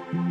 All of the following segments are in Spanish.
Hola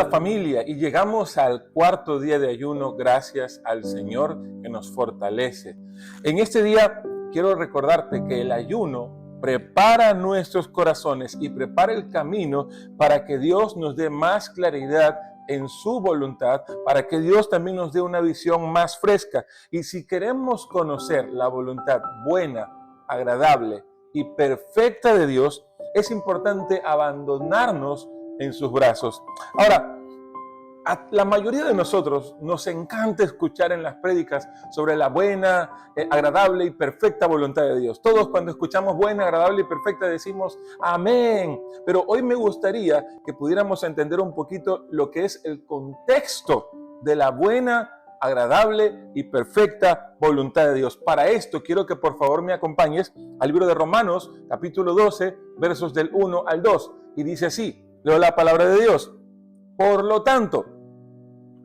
familia, y llegamos al cuarto día de ayuno gracias al Señor que nos fortalece. En este día quiero recordarte que el ayuno prepara nuestros corazones y prepara el camino para que Dios nos dé más claridad en su voluntad, para que Dios también nos dé una visión más fresca. Y si queremos conocer la voluntad buena, agradable y perfecta de Dios, es importante abandonarnos en sus brazos. Ahora, a la mayoría de nosotros nos encanta escuchar en las prédicas sobre la buena, agradable y perfecta voluntad de Dios. Todos cuando escuchamos buena, agradable y perfecta decimos amén. Pero hoy me gustaría que pudiéramos entender un poquito lo que es el contexto de la buena, agradable y perfecta voluntad de Dios. Para esto quiero que por favor me acompañes al libro de Romanos, capítulo 12, versos del 1 al 2. Y dice así, leo la palabra de Dios. Por lo tanto,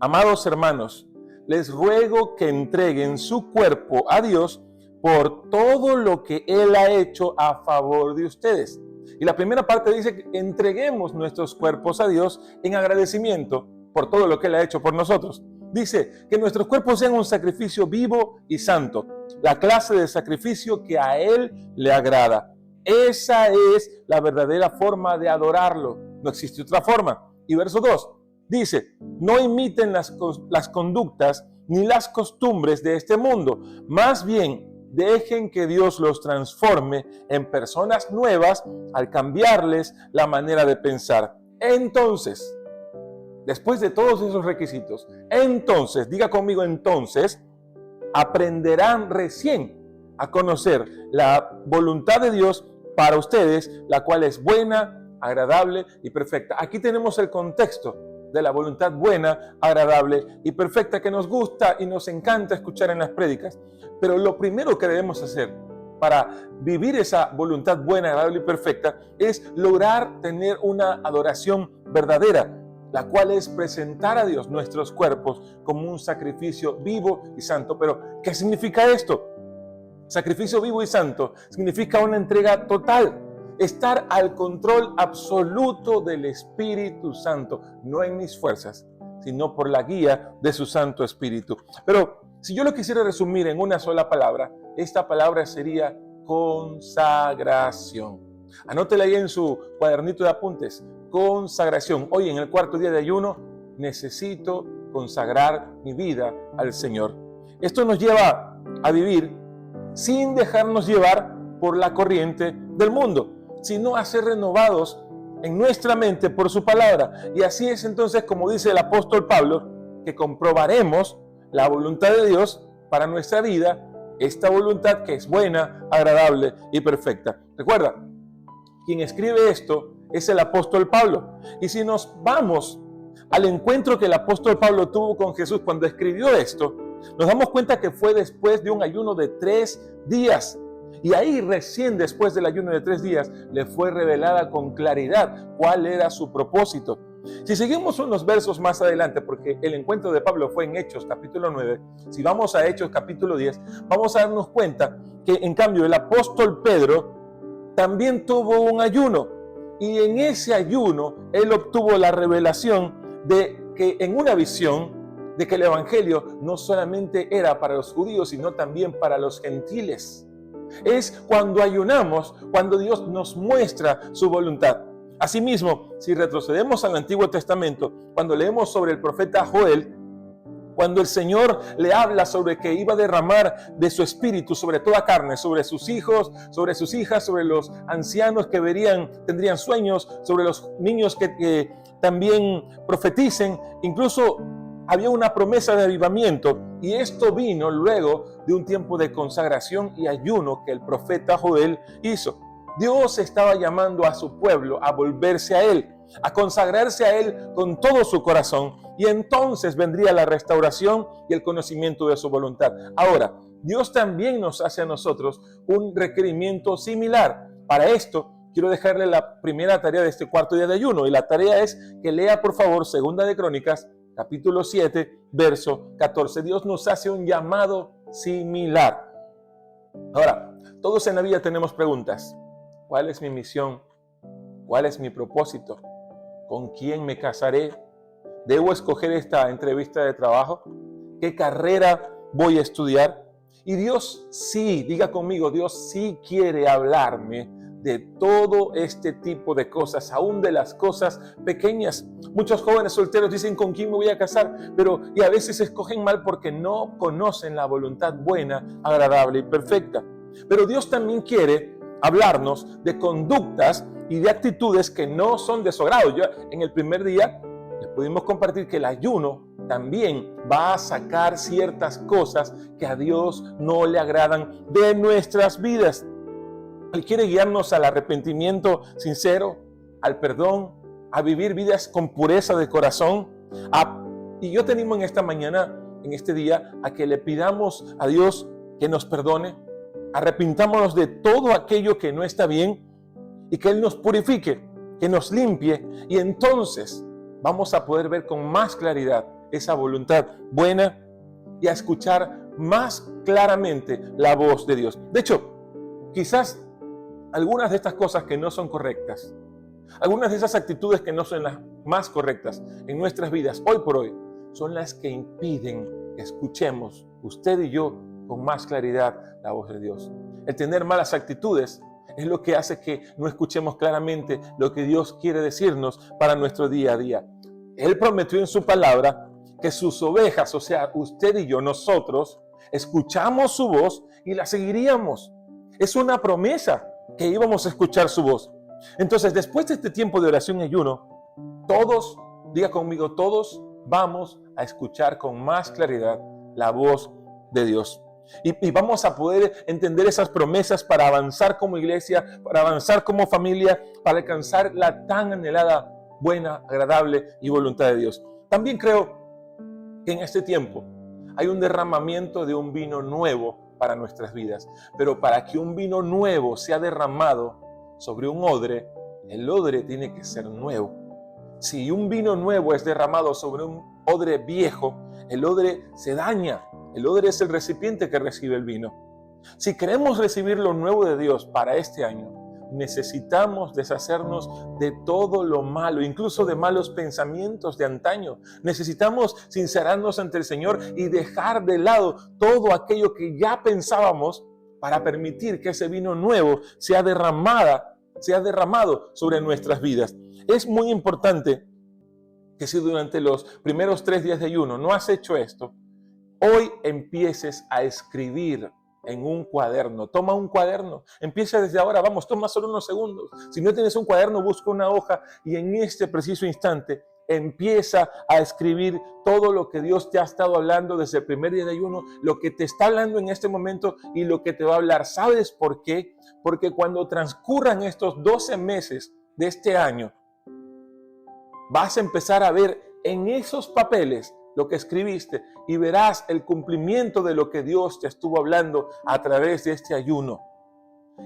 amados hermanos, les ruego que entreguen su cuerpo a Dios por todo lo que Él ha hecho a favor de ustedes. Y la primera parte dice que entreguemos nuestros cuerpos a Dios en agradecimiento por todo lo que Él ha hecho por nosotros. Dice que nuestros cuerpos sean un sacrificio vivo y santo, la clase de sacrificio que a Él le agrada. Esa es la verdadera forma de adorarlo. No existe otra forma. Y verso 2 dice, no imiten las conductas ni las costumbres de este mundo. Más bien, dejen que Dios los transforme en personas nuevas al cambiarles la manera de pensar. Entonces, después de todos esos requisitos, entonces, diga conmigo entonces, aprenderán recién a conocer la voluntad de Dios para ustedes, la cual es buena, agradable y perfecta. Aquí tenemos el contexto de la voluntad buena, agradable y perfecta que nos gusta y nos encanta escuchar en las prédicas. Pero lo primero que debemos hacer para vivir esa voluntad buena, agradable y perfecta es lograr tener una adoración verdadera, la cual es presentar a Dios nuestros cuerpos como un sacrificio vivo y santo. Pero, ¿qué significa esto? Sacrificio vivo y santo significa una entrega total, estar al control absoluto del Espíritu Santo, no en mis fuerzas, sino por la guía de su Santo Espíritu. Pero si yo lo quisiera resumir en una sola palabra, esta palabra sería consagración. Anótela ahí en su cuadernito de apuntes, consagración. Hoy en el cuarto día de ayuno necesito consagrar mi vida al Señor. Esto nos lleva a vivir sin dejarnos llevar por la corriente del mundo, sino a ser renovados en nuestra mente por su palabra. Y así es entonces, como dice el apóstol Pablo, que comprobaremos la voluntad de Dios para nuestra vida, esta voluntad que es buena, agradable y perfecta. Recuerda, quien escribe esto es el apóstol Pablo. Y si nos vamos al encuentro que el apóstol Pablo tuvo con Jesús cuando escribió esto, nos damos cuenta que fue después de un ayuno de 3 días. Y ahí recién después del ayuno de 3 días le fue revelada con claridad cuál era su propósito. Si seguimos unos versos más adelante, porque el encuentro de Pablo fue en Hechos capítulo 9, si vamos a Hechos capítulo 10, vamos a darnos cuenta que en cambio el apóstol Pedro también tuvo un ayuno. Y en ese ayuno él obtuvo la revelación de que en una visión de que el evangelio no solamente era para los judíos, sino también para los gentiles. Es cuando ayunamos, cuando Dios nos muestra su voluntad. Asimismo, si retrocedemos al Antiguo Testamento, cuando leemos sobre el profeta Joel, cuando el Señor le habla sobre que iba a derramar de su espíritu sobre toda carne, sobre sus hijos, sobre sus hijas, sobre los ancianos que tendrían sueños, sobre los niños que también profeticen, incluso había una promesa de avivamiento, y esto vino luego de un tiempo de consagración y ayuno que el profeta Joel hizo. Dios estaba llamando a su pueblo a volverse a Él, a consagrarse a Él con todo su corazón, y entonces vendría la restauración y el conocimiento de su voluntad. Ahora, Dios también nos hace a nosotros un requerimiento similar. Para esto, quiero dejarle la primera tarea de este cuarto día de ayuno. Y la tarea es que lea, por favor, Segunda de Crónicas, capítulo 7, verso 14. Dios nos hace un llamado similar. Ahora, todos en la vida tenemos preguntas. ¿Cuál es mi misión? ¿Cuál es mi propósito? ¿Con quién me casaré? ¿Debo escoger esta entrevista de trabajo? ¿Qué carrera voy a estudiar? Y Dios sí, diga conmigo, Dios sí quiere hablarme de todo este tipo de cosas, aún de las cosas pequeñas. Muchos jóvenes solteros dicen con quién me voy a casar, y a veces escogen mal porque no conocen la voluntad buena, agradable y perfecta. Pero Dios también quiere hablarnos de conductas y de actitudes que no son de su agrado. Yo en el primer día les pudimos compartir que el ayuno también va a sacar ciertas cosas que a Dios no le agradan de nuestras vidas. Él quiere guiarnos al arrepentimiento sincero, al perdón, a vivir vidas con pureza de corazón. Y yo te animo en esta mañana, en este día, a que le pidamos a Dios que nos perdone, arrepintámonos de todo aquello que no está bien y que Él nos purifique, que nos limpie, y entonces vamos a poder ver con más claridad esa voluntad buena y a escuchar más claramente la voz de Dios. De hecho, quizás algunas de estas cosas que no son correctas, algunas de esas actitudes que no son las más correctas en nuestras vidas hoy por hoy, son las que impiden que escuchemos, usted y yo, con más claridad la voz de Dios. El tener malas actitudes es lo que hace que no escuchemos claramente lo que Dios quiere decirnos para nuestro día a día. Él prometió en su palabra que sus ovejas, o sea, usted y yo, nosotros, escuchamos su voz y la seguiríamos. Es una promesa que íbamos a escuchar su voz. Entonces, después de este tiempo de oración y ayuno, todos, diga conmigo, todos vamos a escuchar con más claridad la voz de Dios. Y vamos a poder entender esas promesas para avanzar como iglesia, para avanzar como familia, para alcanzar la tan anhelada, buena, agradable y voluntad de Dios. También creo que en este tiempo hay un derramamiento de un vino nuevo para nuestras vidas. Pero para que un vino nuevo sea derramado sobre un odre, el odre tiene que ser nuevo. Si un vino nuevo es derramado sobre un odre viejo, el odre se daña. El odre es el recipiente que recibe el vino. Si queremos recibir lo nuevo de Dios para este año, necesitamos deshacernos de todo lo malo, incluso de malos pensamientos de antaño. Necesitamos sincerarnos ante el Señor y dejar de lado todo aquello que ya pensábamos para permitir que ese vino nuevo sea derramado sobre nuestras vidas. Es muy importante que si durante los primeros 3 días de ayuno no has hecho esto, hoy empieces a escribir en un cuaderno. Toma un cuaderno, empieza desde ahora, vamos, toma solo unos segundos. Si no tienes un cuaderno, busca una hoja y en este preciso instante empieza a escribir todo lo que Dios te ha estado hablando desde el primer día de ayuno, lo que te está hablando en este momento y lo que te va a hablar. ¿Sabes por qué? Porque cuando transcurran estos 12 meses de este año, vas a empezar a ver en esos papeles lo que escribiste y verás el cumplimiento de lo que Dios te estuvo hablando a través de este ayuno.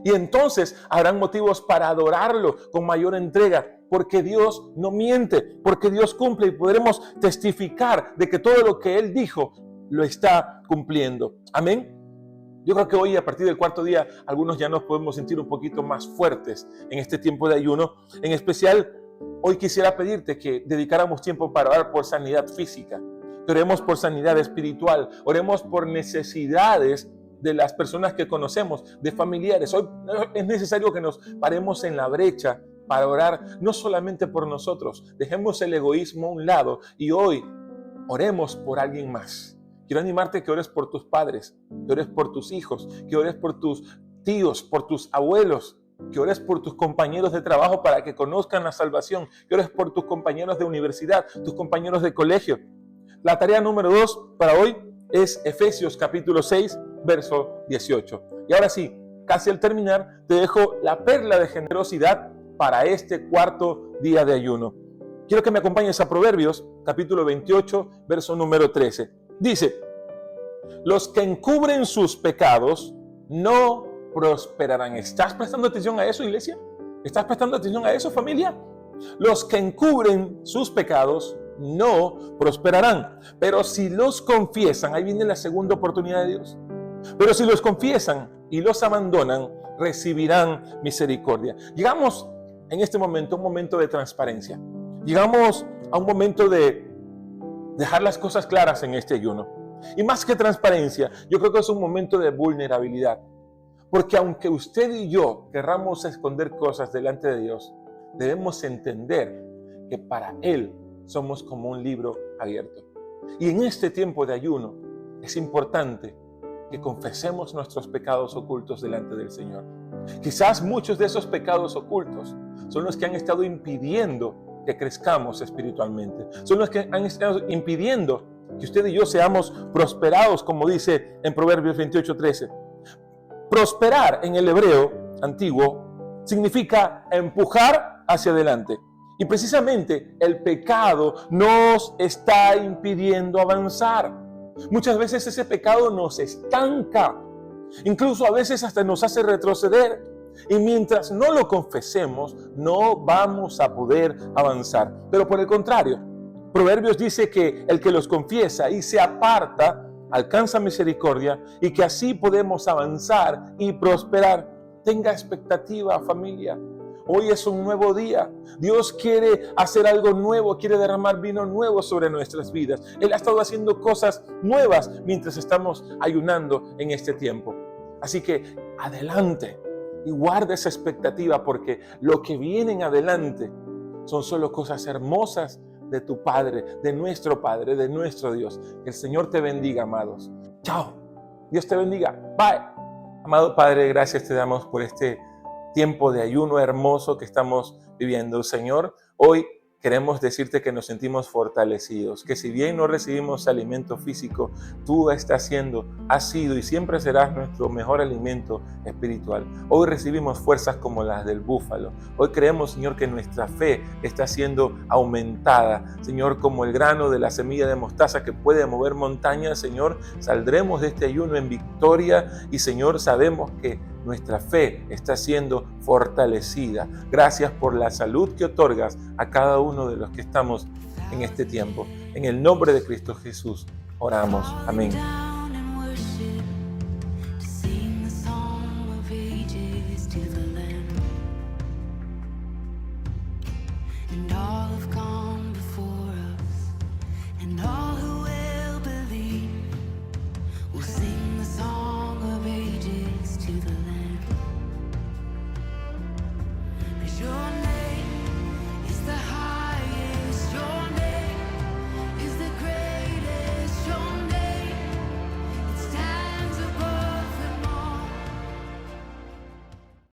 Y entonces habrán motivos para adorarlo con mayor entrega, porque Dios no miente, porque Dios cumple y podremos testificar de que todo lo que Él dijo lo está cumpliendo. Amén. Yo creo que hoy, a partir del 4.º día, algunos ya nos podemos sentir un poquito más fuertes en este tiempo de ayuno. En especial, hoy quisiera pedirte que dedicáramos tiempo para orar por sanidad física, que oremos por sanidad espiritual, oremos por necesidades de las personas que conocemos, de familiares. Hoy es necesario que nos paremos en la brecha para orar no solamente por nosotros, dejemos el egoísmo a un lado y hoy oremos por alguien más. Quiero animarte que ores por tus padres, que ores por tus hijos, que ores por tus tíos, por tus abuelos, que ores por tus compañeros de trabajo para que conozcan la salvación, que ores por tus compañeros de universidad, tus compañeros de colegio. La tarea número 2 para hoy es Efesios capítulo 6, verso 18. Y ahora sí, casi al terminar, te dejo la perla de generosidad para este 4.º día de ayuno. Quiero que me acompañes a Proverbios capítulo 28, verso número 13. Dice: los que encubren sus pecados no prosperarán. ¿Estás prestando atención a eso, iglesia? ¿Estás prestando atención a eso, familia? Los que encubren sus pecados no prosperarán, pero si los confiesan, ahí viene la segunda oportunidad de Dios. Pero si los confiesan y los abandonan, recibirán misericordia. Llegamos en este momento a un momento de transparencia. Llegamos a un momento de dejar las cosas claras en este ayuno. Y más que transparencia, yo creo que es un momento de vulnerabilidad. Porque aunque usted y yo querramos esconder cosas delante de Dios, debemos entender que para Él somos como un libro abierto. Y en este tiempo de ayuno es importante que confesemos nuestros pecados ocultos delante del Señor. Quizás muchos de esos pecados ocultos son los que han estado impidiendo que crezcamos espiritualmente. Son los que han estado impidiendo que usted y yo seamos prosperados, como dice en Proverbios 28:13. Prosperar en el hebreo antiguo significa empujar hacia adelante. Y precisamente el pecado nos está impidiendo avanzar. Muchas veces ese pecado nos estanca. Incluso a veces hasta nos hace retroceder. Y mientras no lo confesemos, no vamos a poder avanzar. Pero por el contrario, Proverbios dice que el que los confiesa y se aparta, alcanza misericordia y que así podemos avanzar y prosperar. Tenga expectativa, familia. Hoy es un nuevo día. Dios quiere hacer algo nuevo, quiere derramar vino nuevo sobre nuestras vidas. Él ha estado haciendo cosas nuevas mientras estamos ayunando en este tiempo. Así que adelante y guarda esa expectativa, porque lo que viene en adelante son solo cosas hermosas de tu Padre, de nuestro Dios. Que el Señor te bendiga, amados. Chao. Dios te bendiga. Bye. Amado Padre, gracias te damos por este tiempo de ayuno hermoso que estamos viviendo. Señor, hoy queremos decirte que nos sentimos fortalecidos, que si bien no recibimos alimento físico, tú has sido y siempre serás nuestro mejor alimento espiritual. Hoy recibimos fuerzas como las del búfalo. Hoy creemos, Señor, que nuestra fe está siendo aumentada. Señor, como el grano de la semilla de mostaza que puede mover montañas, Señor, saldremos de este ayuno en victoria y, Señor, sabemos que nuestra fe está siendo fortalecida. Gracias por la salud que otorgas a cada uno de los que estamos en este tiempo. En el nombre de Cristo Jesús oramos. Amén.